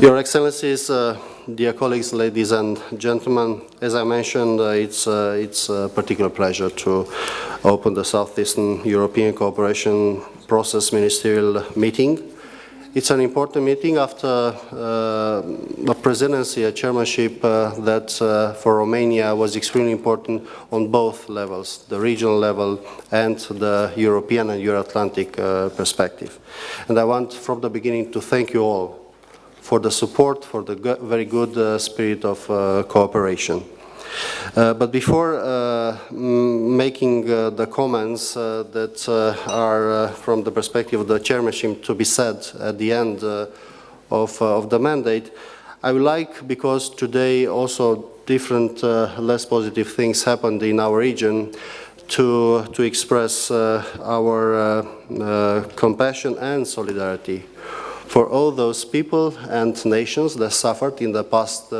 Your Excellencies, dear colleagues, ladies and gentlemen, as I mentioned, it's a particular pleasure to open the Southeastern European Cooperation Process Ministerial meeting. It's an important meeting after a presidency, a chairmanship that for Romania was extremely important on both levels, the regional level and the European and Euro-Atlantic perspective. And I want from the beginning to thank you all for the support, for the very good spirit of cooperation. But before making the comments that are from the perspective of the chairmanship to be said at the end of the mandate, I would like, because today also different less positive things happened in our region, to express our compassion and solidarity for all those people and nations that suffered in the past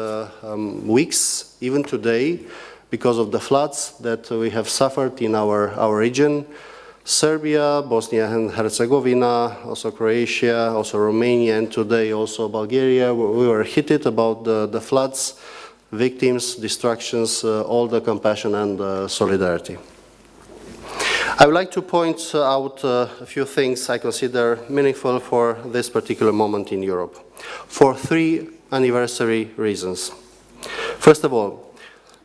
weeks, even today, because of the floods that we have suffered in our region. Serbia, Bosnia and Herzegovina, also Croatia, also Romania, and today also Bulgaria. We were hit about the floods, victims, destructions, all the compassion and solidarity. I would like to point out a few things I consider meaningful for this particular moment in Europe, for 3 anniversary reasons. First of all,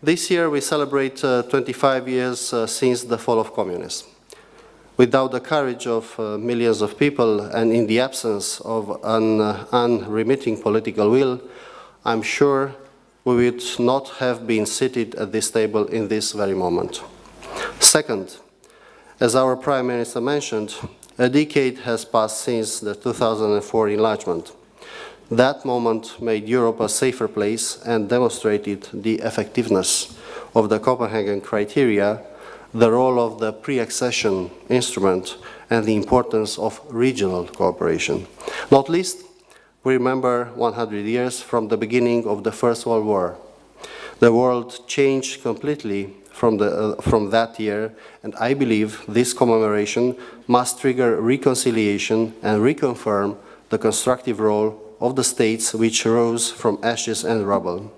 this year we celebrate 25 years since the fall of communism. Without the courage of millions of people and in the absence of an unremitting political will, I'm sure we would not have been seated at this table in this very moment. Second, as our Prime Minister mentioned, a decade has passed since the 2004 enlargement. That moment made Europe a safer place and demonstrated the effectiveness of the Copenhagen criteria, the role of the pre-accession instrument, and the importance of regional cooperation. Not least, we remember 100 years from the beginning of the First World War. The world changed completely from that year, and I believe this commemoration must trigger reconciliation and reconfirm the constructive role of the states which rose from ashes and rubble.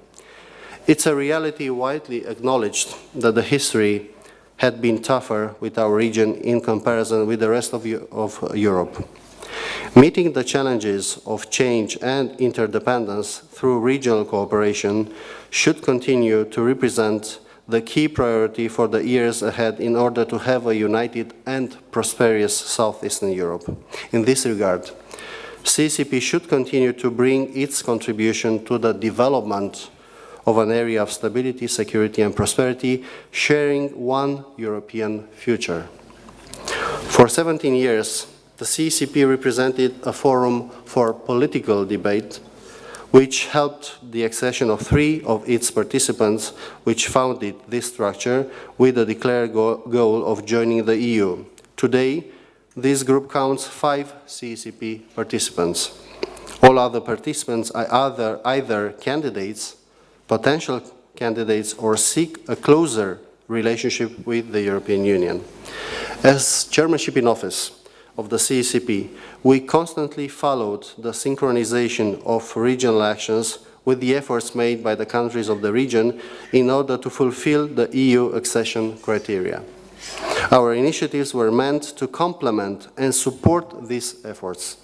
It's a reality widely acknowledged that the history had been tougher with our region in comparison with the rest of Europe. Meeting the challenges of change and interdependence through regional cooperation should continue to represent the key priority for the years ahead in order to have a united and prosperous Southeastern Europe. In this regard, SEECP should continue to bring its contribution to the development of an area of stability, security and prosperity, sharing one European future. For 17 years, the SEECP represented a forum for political debate which helped the accession of 3 of its participants, which founded this structure with the declared goal of joining the EU. Today, this group counts 5 SEECP participants. All other participants are either candidates, potential candidates, or seek a closer relationship with the European Union. As chairmanship in office of the SEECP, we constantly followed the synchronization of regional actions with the efforts made by the countries of the region in order to fulfill the EU accession criteria. Our initiatives were meant to complement and support these efforts,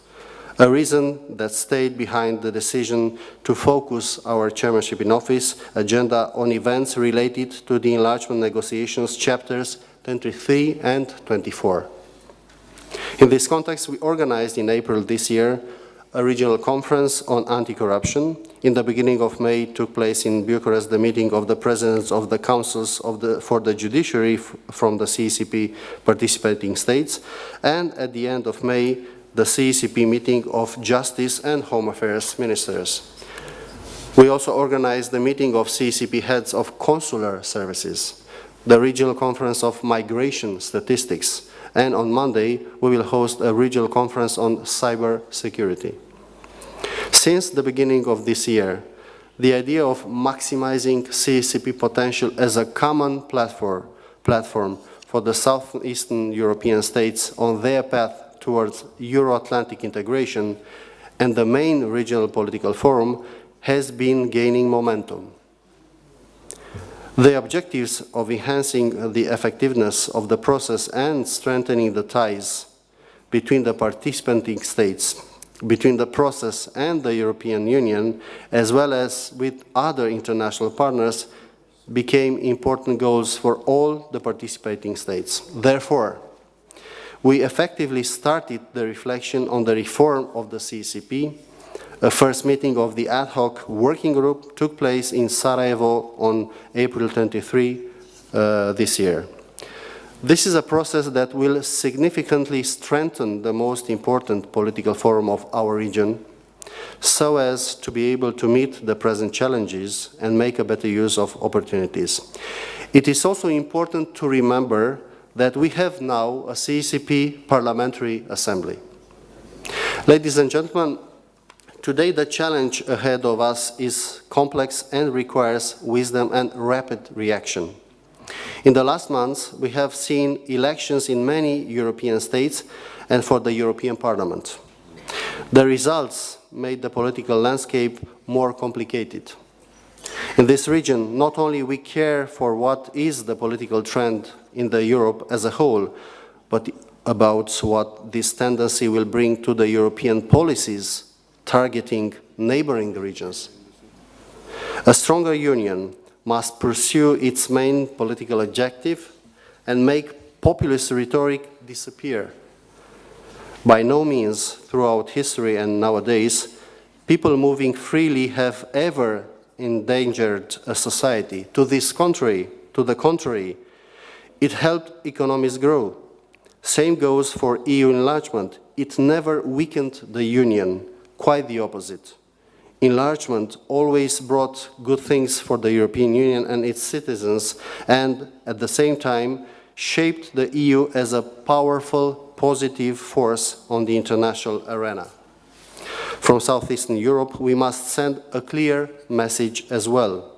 a reason that stayed behind the decision to focus our chairmanship in office agenda on events related to the enlargement negotiations chapters 23 and 24. In this context, we organized in April this year a regional conference on anti-corruption. In the beginning of May took place in Bucharest the meeting of the presidents of the councils for the judiciary from the SEECP participating states, and at the end of May the SEECP meeting of Justice and Home Affairs ministers. We also organized the meeting of SEECP heads of consular services, the regional conference of migration statistics, and on Monday we will host a regional conference on cyber security. Since the beginning of this year, the idea of maximizing SEECP potential as a common platform for the Southeastern European states on their path towards Euro-Atlantic integration and the main regional political forum has been gaining momentum. The objectives of enhancing the effectiveness of the process and strengthening the ties between the participating states, between the process and the European Union, as well as with other international partners, became important goals for all the participating states. Therefore, we effectively started the reflection on the reform of the SEECP. A first meeting of the ad hoc working group took place in Sarajevo on April 23 this year. This is a process that will significantly strengthen the most important political forum of our region, so as to be able to meet the present challenges and make a better use of opportunities. It is also important to remember that we have now a SEECP Parliamentary Assembly. Ladies and gentlemen, today the challenge ahead of us is complex and requires wisdom and rapid reaction. In the last months, we have seen elections in many European states and for the European Parliament. The results made the political landscape more complicated. In this region, not only we care for what is the political trend in the Europe as a whole, but about what this tendency will bring to the European policies targeting neighboring regions. A stronger union must pursue its main political objective and make populist rhetoric disappear. By no means throughout history and nowadays, people moving freely have ever endangered a society. To the contrary, it helped economies grow. Same goes for EU enlargement. It never weakened the Union, quite the opposite. Enlargement always brought good things for the European Union and its citizens, and at the same time shaped the EU as a powerful, positive force on the international arena. From Southeastern Europe, we must send a clear message as well.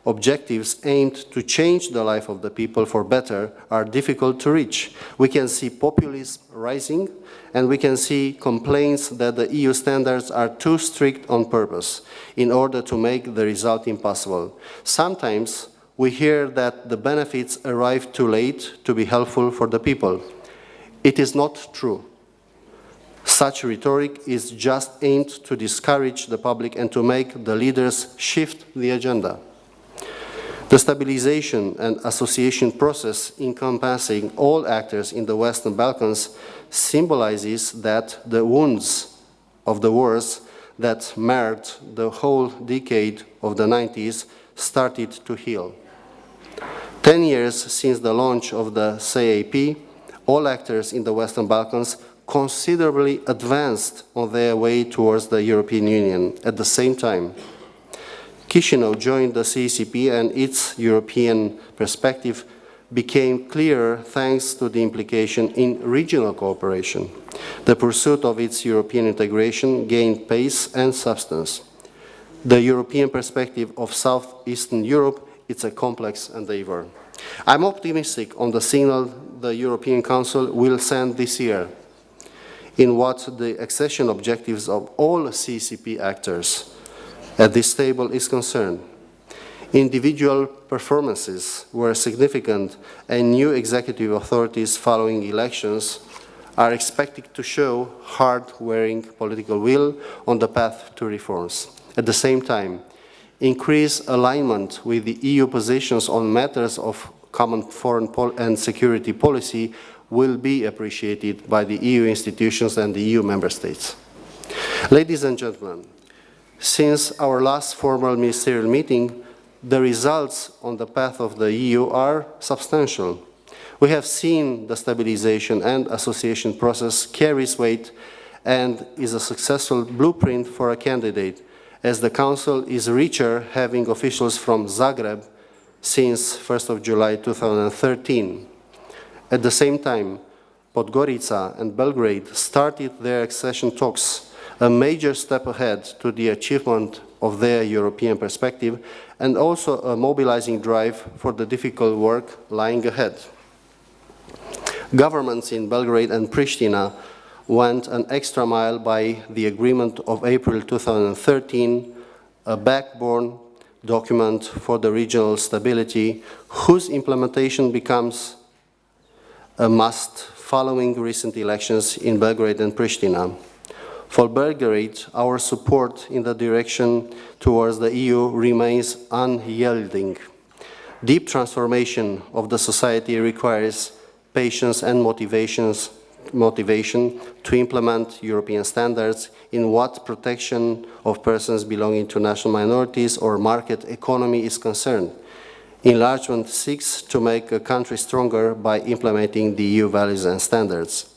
Objectives aimed to change the life of the people for better are difficult to reach. We can see populism rising, and we can see complaints that the EU standards are too strict on purpose in order to make the result impossible. Sometimes we hear that the benefits arrive too late to be helpful for the people. It is not true. Such rhetoric is just aimed to discourage the public and to make the leaders shift the agenda. The stabilization and association process encompassing all actors in the Western Balkans symbolizes that the wounds of the wars that marred the whole decade of the 90s started to heal. 10 years since the launch of the SEECP, all actors in the Western Balkans considerably advanced on their way towards the European Union. At the same time, Chișinău joined the SEECP and its European perspective became clearer thanks to the implication in regional cooperation. The pursuit of its European integration gained pace and substance. The European perspective of Southeastern Europe is a complex endeavor. I'm optimistic on the signal the European Council will send this year in what the accession objectives of all SEECP actors at this table is concerned. Individual performances were significant, and new executive authorities following elections are expected to show hard-wearing political will on the path to reforms. At the same time, increased alignment with the EU positions on matters of common foreign and security policy will be appreciated by the EU institutions and the EU member states. Ladies and gentlemen, since our last formal ministerial meeting, the results on the path of the EU are substantial. We have seen the stabilization and association process carries weight and is a successful blueprint for a candidate, as the Council is richer, having officials from Zagreb since 1st of July 2013. At the same time, Podgorica and Belgrade started their accession talks, a major step ahead to the achievement of their European perspective, and also a mobilizing drive for the difficult work lying ahead. Governments in Belgrade and Pristina went an extra mile by the agreement of April 2013, a backbone document for the regional stability, whose implementation becomes a must following recent elections in Belgrade and Pristina. For Belgrade, our support in the direction towards the EU remains unyielding. Deep transformation of the society requires patience and motivation to implement European standards in what protection of persons belonging to national minorities or market economy is concerned. Enlargement seeks to make a country stronger by implementing the EU values and standards.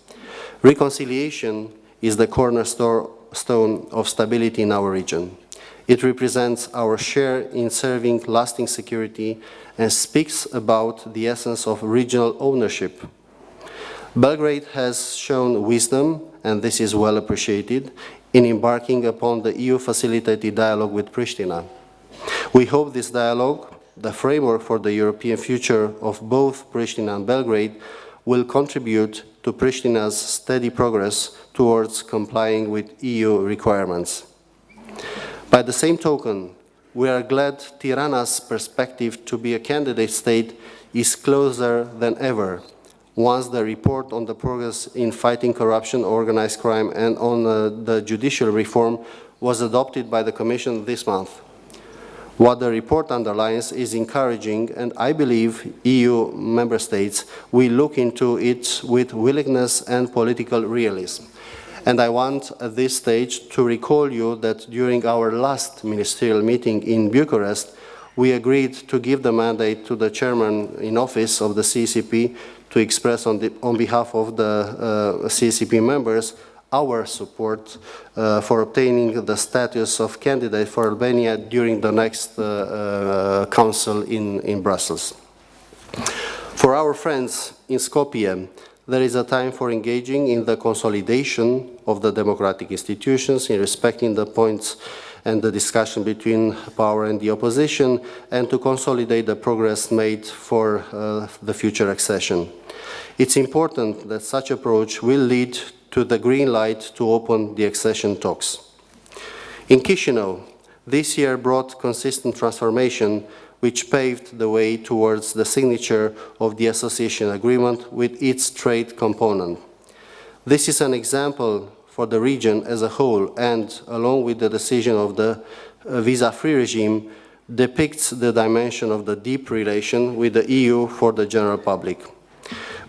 Reconciliation is the cornerstone of stability in our region. It represents our share in serving lasting security and speaks about the essence of regional ownership. Belgrade has shown wisdom, and this is well appreciated, in embarking upon the EU-facilitated dialogue with Pristina. We hope this dialogue, the framework for the European future of both Pristina and Belgrade, will contribute to Pristina's steady progress towards complying with EU requirements. By the same token, we are glad Tirana's perspective to be a candidate state is closer than ever, once the report on the progress in fighting corruption, organized crime, and on the judicial reform was adopted by the Commission this month. What the report underlines is encouraging, and I believe EU member states will look into it with willingness and political realism. And I want at this stage to recall you that during our last ministerial meeting in Bucharest, we agreed to give the mandate to the chairman in office of the SEECP to express on behalf of the SEECP members our support for obtaining the status of candidate for Albania during the next council in Brussels. For our friends in Skopje, there is a time for engaging in the consolidation of the democratic institutions, in respecting the points and the discussion between power and the opposition, and to consolidate the progress made for the future accession. It's important that such approach will lead to the green light to open the accession talks. In Chisinau, this year brought consistent transformation, which paved the way towards the signature of the association agreement with its trade component. This is an example for the region as a whole, and along with the decision of the visa-free regime, depicts the dimension of the deep relation with the EU for the general public.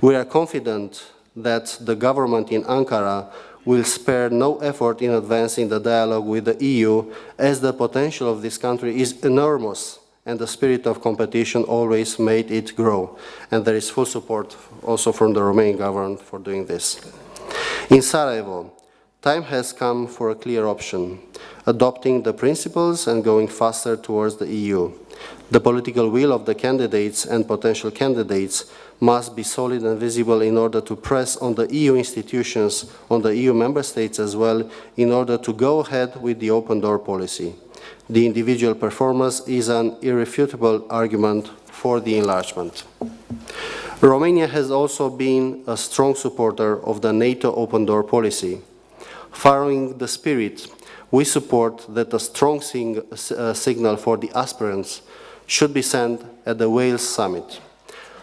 We are confident that the government in Ankara will spare no effort in advancing the dialogue with the EU, as the potential of this country is enormous and the spirit of competition always made it grow. And there is full support also from the Romanian government for doing this. In Sarajevo, time has come for a clear option, adopting the principles and going faster towards the EU. The political will of the candidates and potential candidates must be solid and visible in order to press on the EU institutions, on the EU member states as well, in order to go ahead with the open door policy. The individual performance is an irrefutable argument for the enlargement. Romania has also been a strong supporter of the NATO open door policy. Following the spirit, we support that a strong signal for the aspirants should be sent at the Wales summit.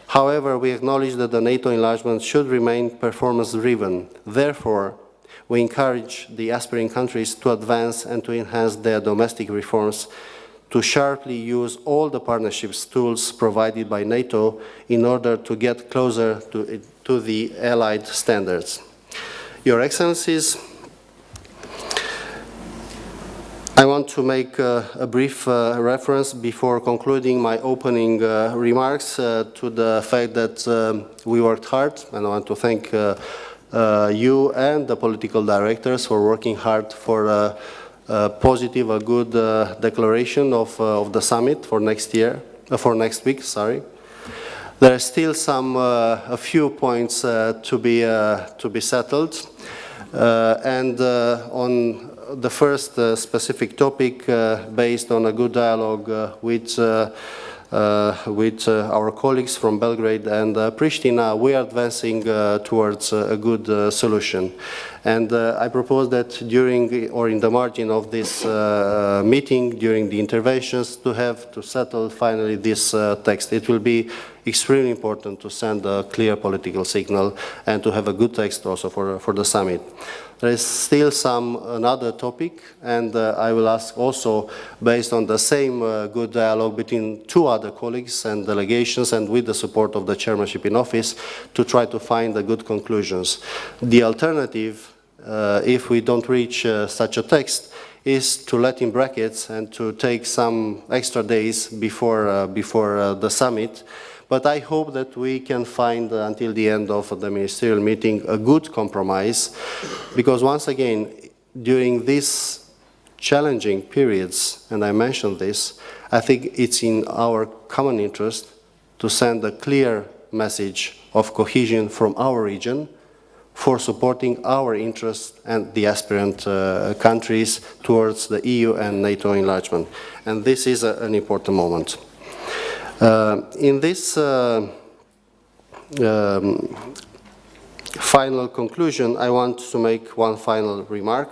However, we acknowledge that the NATO enlargement should remain performance-driven. Therefore, we encourage the aspiring countries to advance and to enhance their domestic reforms, to sharply use all the partnerships tools provided by NATO in order to get closer to the allied standards. Your Excellencies, I want to make a brief reference before concluding my opening remarks to the fact that we worked hard, and I want to thank you and the political directors for working hard for a positive, a good declaration of the summit for next year, for next week. Sorry, there are still a few points to be settled, and on the first specific topic, based on a good dialogue with with our colleagues from Belgrade and Pristina, we are advancing towards a good solution. And I propose that during or in the margin of this meeting, during the interventions, to settle finally this text. It will be extremely important to send a clear political signal and to have a good text also for the summit. There is still another topic, and I will ask also, based on the same good dialogue between two other colleagues and delegations and with the support of the chairmanship in office, to try to find the good conclusions. The alternative, if we don't reach such a text, is to let in brackets and to take some extra days before the summit. But I hope that we can find, until the end of the ministerial meeting, a good compromise, because once again, during these challenging periods, and I mentioned this, I think it's in our common interest to send a clear message of cohesion from our region for supporting our interests and the aspirant countries towards the EU and NATO enlargement. And this is an important moment. In this final conclusion, I want to make one final remark,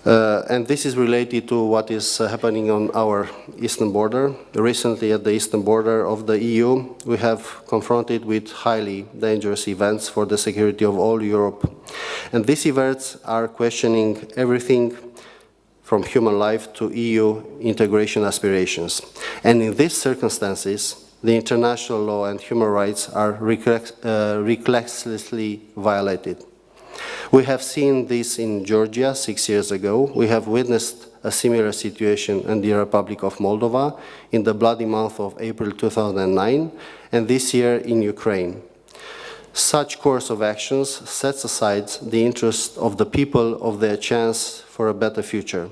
and this is related to what is happening on our eastern border. Recently, at the eastern border of the EU, we have confronted with highly dangerous events for the security of all Europe. And these events are questioning everything from human life to EU integration aspirations. And in these circumstances, the international law and human rights are recklessly violated. We have seen this in Georgia 6 years ago. We have witnessed a similar situation in the Republic of Moldova in the bloody month of April 2009, and this year in Ukraine. Such course of actions sets aside the interest of the people of their chance for a better future.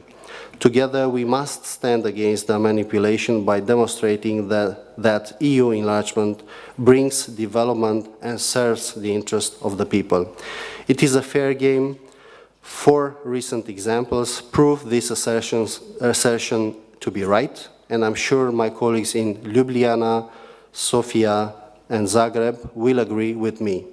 Together, we must stand against the manipulation by demonstrating that EU enlargement brings development and serves the interest of the people. It is a fair game. 4 recent examples prove this assertion to be right, and I'm sure my colleagues in Ljubljana, Sofia, and Zagreb will agree with me.